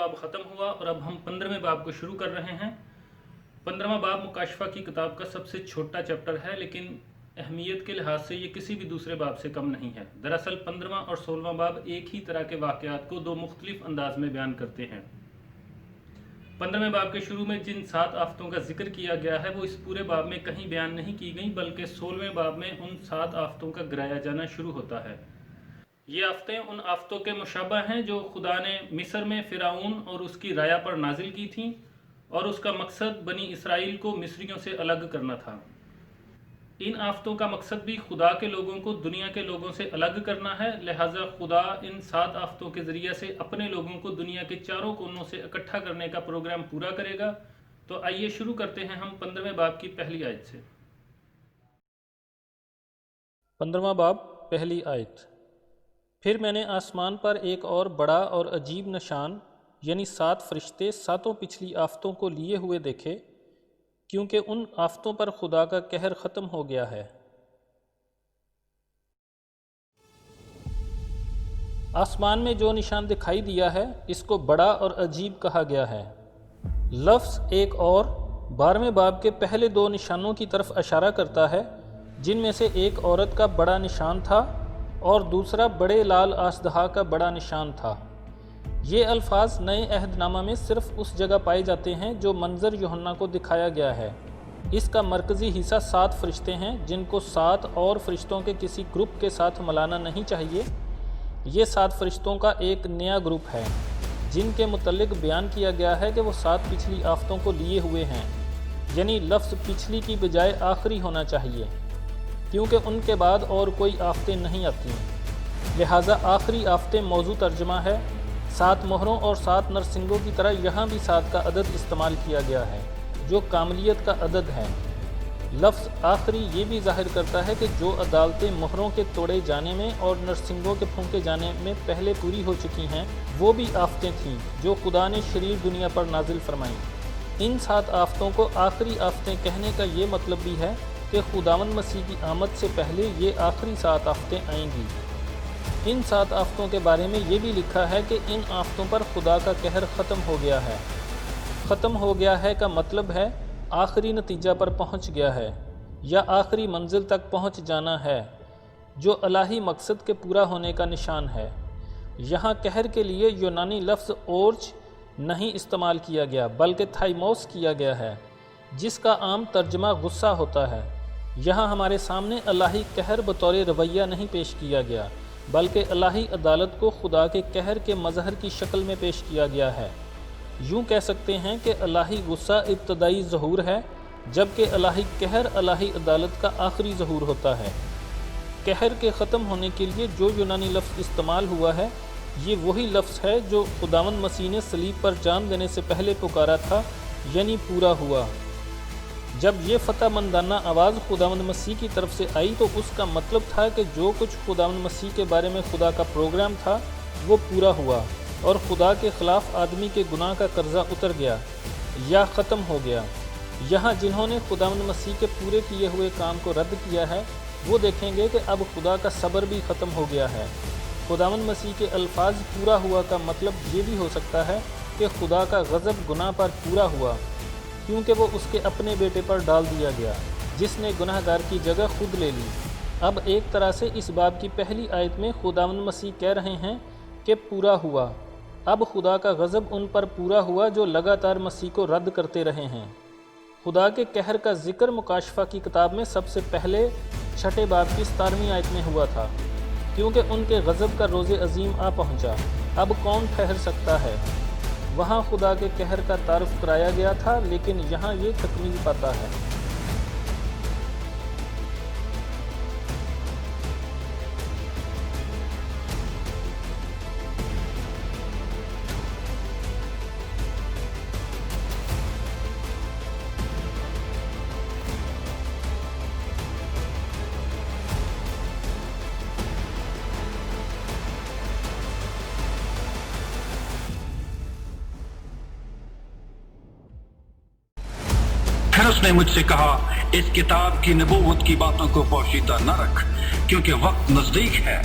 باب ختم ہوا اور اب ہم 15ویں باب کو شروع کر رہے ہیں۔ 15واں باب مکاشفہ کی کتاب کا سب سے چھوٹا چیپٹر ہے، لیکن اہمیت کے لحاظ سے یہ کسی بھی دوسرے باب سے کم نہیں ہے۔ دراصل 15واں اور 16واں باب ایک ہی طرح کے واقعات کو دو مختلف انداز میں بیان کرتے ہیں۔ 15ویں باب کے شروع میں جن 7 آفتوں کا ذکر کیا گیا ہے وہ اس پورے باب میں کہیں بیان نہیں کی گئیں، بلکہ 16ویں باب میں ان 7 آفتوں کا گرایا جانا شروع ہوتا ہے۔ یہ آفتیں ان آفتوں کے مشابہ ہیں جو خدا نے مصر میں فرعون اور اس کی رعایا پر نازل کی تھیں، اور اس کا مقصد بنی اسرائیل کو مصریوں سے الگ کرنا تھا۔ ان آفتوں کا مقصد بھی خدا کے لوگوں کو دنیا کے لوگوں سے الگ کرنا ہے، لہٰذا خدا ان 7 آفتوں کے ذریعے سے اپنے لوگوں کو دنیا کے چاروں کونوں سے اکٹھا کرنے کا پروگرام پورا کرے گا۔ تو آئیے شروع کرتے ہیں ہم 15ویں باب کی پہلی آیت سے۔ 15واں باب پہلی آیت۔ پھر میں نے آسمان پر ایک اور بڑا اور عجیب نشان، یعنی 7 فرشتے 7 پچھلی آفتوں کو لیے ہوئے دیکھے، کیونکہ ان آفتوں پر خدا کا قہر ختم ہو گیا ہے۔ آسمان میں جو نشان دکھائی دیا ہے اس کو بڑا اور عجیب کہا گیا ہے۔ لفظ ایک اور 12ویں باب کے پہلے 2 نشانوں کی طرف اشارہ کرتا ہے، جن میں سے ایک عورت کا بڑا نشان تھا اور دوسرا بڑے لال اژدہا کا بڑا نشان تھا۔ یہ الفاظ نئے عہد نامہ میں صرف اس جگہ پائے جاتے ہیں جو منظر یوحنا کو دکھایا گیا ہے۔ اس کا مرکزی حصہ 7 فرشتے ہیں، جن کو 7 اور فرشتوں کے کسی گروپ کے ساتھ ملانا نہیں چاہیے۔ یہ 7 فرشتوں کا ایک نیا گروپ ہے، جن کے متعلق بیان کیا گیا ہے کہ وہ 7 پچھلی آفتوں کو لیے ہوئے ہیں، یعنی لفظ پچھلی کی بجائے آخری ہونا چاہیے، کیونکہ ان کے بعد اور کوئی آفتیں نہیں آتی، لہٰذا آخری آفتیں موضوع ترجمہ ہے۔ 7 مہروں اور 7 نرسنگوں کی طرح یہاں بھی 7 کا عدد استعمال کیا گیا ہے، جو کاملیت کا عدد ہے۔ لفظ آخری یہ بھی ظاہر کرتا ہے کہ جو عدالتیں مہروں کے توڑے جانے میں اور نرسنگوں کے پھونکے جانے میں پہلے پوری ہو چکی ہیں، وہ بھی آفتیں تھیں جو خدا نے شریر دنیا پر نازل فرمائیں۔ ان 7 آفتوں کو آخری آفتیں کہنے کا یہ مطلب بھی ہے کہ خداوند مسیح کی آمد سے پہلے یہ آخری 7 آفتیں آئیں گی۔ ان 7 آفتوں کے بارے میں یہ بھی لکھا ہے کہ ان آفتوں پر خدا کا قہر ختم ہو گیا ہے۔ ختم ہو گیا ہے کا مطلب ہے آخری نتیجہ پر پہنچ گیا ہے، یا آخری منزل تک پہنچ جانا ہے، جو الہی مقصد کے پورا ہونے کا نشان ہے۔ یہاں قہر کے لیے یونانی لفظ اورج نہیں استعمال کیا گیا، بلکہ تھائموس کیا گیا ہے، جس کا عام ترجمہ غصہ ہوتا ہے۔ یہاں ہمارے سامنے الہی قہر بطور رویہ نہیں پیش کیا گیا، بلکہ الہی عدالت کو خدا کے قہر کے مظہر کی شکل میں پیش کیا گیا ہے۔ یوں کہہ سکتے ہیں کہ الہی غصہ ابتدائی ظہور ہے، جبکہ الہی قہر الہی عدالت کا آخری ظہور ہوتا ہے۔ قہر کے ختم ہونے کے لیے جو یونانی لفظ استعمال ہوا ہے، یہ وہی لفظ ہے جو خداوند مسیح نے صلیب پر جان دینے سے پہلے پکارا تھا، یعنی پورا ہوا۔ جب یہ فتح مندانہ آواز خداوند مسیح کی طرف سے آئی تو اس کا مطلب تھا کہ جو کچھ خداوند مسیح کے بارے میں خدا کا پروگرام تھا وہ پورا ہوا، اور خدا کے خلاف آدمی کے گناہ کا قرضہ اتر گیا یا ختم ہو گیا۔ یہاں جنہوں نے خداوند مسیح کے پورے کیے ہوئے کام کو رد کیا ہے، وہ دیکھیں گے کہ اب خدا کا صبر بھی ختم ہو گیا ہے۔ خداوند مسیح کے الفاظ پورا ہوا کا مطلب یہ بھی ہو سکتا ہے کہ خدا کا غضب گناہ پر پورا ہوا، کیونکہ وہ اس کے اپنے بیٹے پر ڈال دیا گیا، جس نے گناہ گار کی جگہ خود لے لی۔ اب ایک طرح سے اس باب کی پہلی آیت میں خداوند مسیح کہہ رہے ہیں کہ پورا ہوا۔ اب خدا کا غضب ان پر پورا ہوا جو لگاتار مسیح کو رد کرتے رہے ہیں۔ خدا کے قہر کا ذکر مکاشفہ کی کتاب میں سب سے پہلے 6 باب کی 17ویں آیت میں ہوا تھا، کیونکہ ان کے غضب کا روز عظیم آ پہنچا، اب کون ٹھہر سکتا ہے۔ وہاں خدا کے قہر کا تعارف کرایا گیا تھا، لیکن یہاں یہ تکمیل پاتا ہے۔ پھر اس نے مجھ سے کہا، اس کتاب کی نبوت کی باتوں کو پوشیدہ نہ رکھ، کیونکہ وقت نزدیک ہے۔